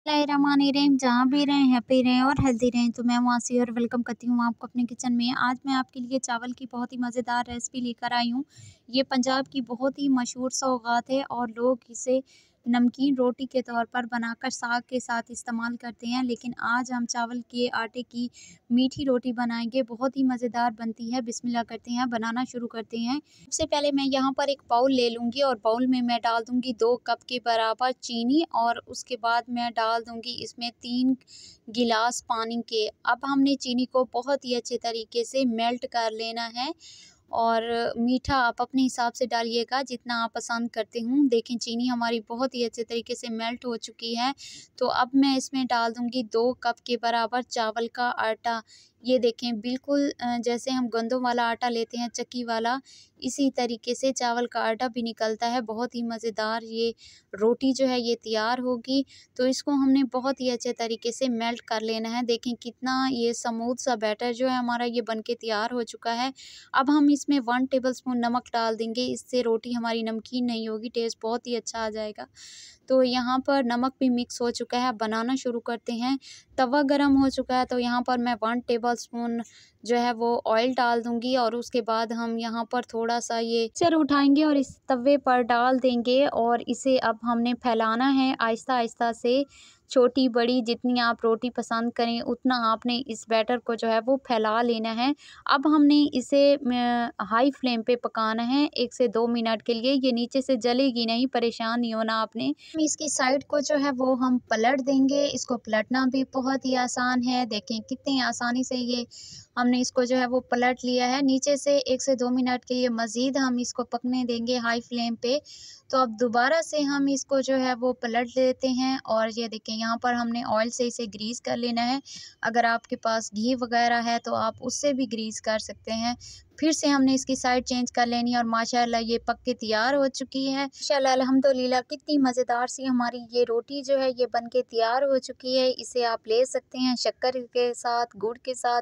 बिस्मिल्लाहिर्रहमानिर्रहीम। जहाँ भी रहें हैप्पी रहें और हेल्दी रहें। तो मैं वासी और वेलकम करती हूँ आपको अपने किचन में। आज मैं आपके लिए चावल की बहुत ही मज़ेदार रेसिपी लेकर आई हूँ। ये पंजाब की बहुत ही मशहूर सौगात है और लोग इसे नमकीन रोटी के तौर पर बनाकर साग के साथ इस्तेमाल करते हैं। लेकिन आज हम चावल के आटे की मीठी रोटी बनाएंगे, बहुत ही मज़ेदार बनती है। बिस्मिल्लाह करते हैं, बनाना शुरू करते हैं। सबसे पहले मैं यहाँ पर एक बाउल ले लूँगी और बाउल में मैं डाल दूँगी 2 कप के बराबर चीनी और उसके बाद मैं डाल दूँगी इसमें 3 गिलास पानी के। अब हमने चीनी को बहुत ही अच्छे तरीके से मेल्ट कर लेना है और मीठा आप अपने हिसाब से डालिएगा जितना आप पसंद करते हूँ। देखें चीनी हमारी बहुत ही अच्छे तरीके से मेल्ट हो चुकी है। तो अब मैं इसमें डाल दूँगी 2 कप के बराबर चावल का आटा। ये देखें बिल्कुल जैसे हम गंदों वाला आटा लेते हैं चक्की वाला, इसी तरीके से चावल का आटा भी निकलता है। बहुत ही मज़ेदार ये रोटी जो है ये तैयार होगी। तो इसको हमने बहुत ही अच्छे तरीके से मेल्ट कर लेना है। देखें कितना ये स्मूथ सा बैटर जो है हमारा ये बनके तैयार हो चुका है। अब हम इसमें 1 टेबलस्पून नमक डाल देंगे। इससे रोटी हमारी नमकीन नहीं होगी, टेस्ट बहुत ही अच्छा आ जाएगा। तो यहाँ पर नमक भी मिक्स हो चुका है। बनाना शुरू करते हैं। तवा गरम हो चुका है तो यहाँ पर मैं 1 टेबलस्पून जो है वो ऑयल डाल दूँगी और उसके बाद हम यहाँ पर थोड़ा-सा ये मिक्सचर उठाएँगे और इस तवे पर डाल देंगे और इसे अब हमने फैलाना है आहिस्ता-आहिस्ता से। छोटी बड़ी जितनी आप रोटी पसंद करें उतना आपने इस बैटर को जो है वो फैला लेना है। अब हमने इसे हाई फ्लेम पे पकाना है 1 से 2 मिनट के लिए। ये नीचे से जलेगी नहीं, परेशान नहीं होना आपने। इसकी साइड को जो है वो हम पलट देंगे। इसको पलटना भी बहुत ही आसान है। देखें कितनी आसानी से ये हमने इसको जो है वो पलट लिया है। नीचे से 1 से 2 मिनट के लिए मज़ीद हम इसको पकने देंगे हाई फ्लेम पे। तो अब दोबारा से हम इसको जो है वो पलट देते हैं और ये देखें यहाँ पर हमने ऑयल से इसे ग्रीस कर लेना है। अगर आपके पास घी वगैरह है तो आप उससे भी ग्रीस कर सकते हैं। फिर से हमने इसकी साइड चेंज कर लेनी है और माशाल्लाह ये पक के तैयार हो चुकी है। माशाल्लाह अल्हम्दुलिल्लाह कितनी मज़ेदार सी हमारी ये रोटी जो है ये बन के तैयार हो चुकी है। इसे आप ले सकते हैं शक्कर के साथ, गुड़ के साथ,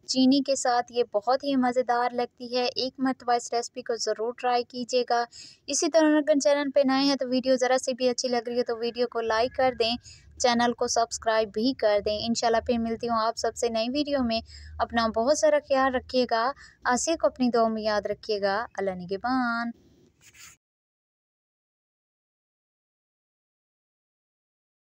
चीनी के साथ। ये बहुत ही मज़ेदार लगती है। एक मरतबा इस रेसिपी को ज़रूर ट्राई कीजिएगा। इसी तरह अगर चैनल पे नए हैं तो वीडियो ज़रा सी भी अच्छी लग रही है तो वीडियो को लाइक कर दें, चैनल को सब्सक्राइब भी कर दें। इंशाल्लाह फिर मिलती हूँ आप सबसे नई वीडियो में। अपना बहुत सारा ख्याल रखिएगा। आसिया को अपनी दुआ में याद रखिएगा। अल्लाह निगहबान।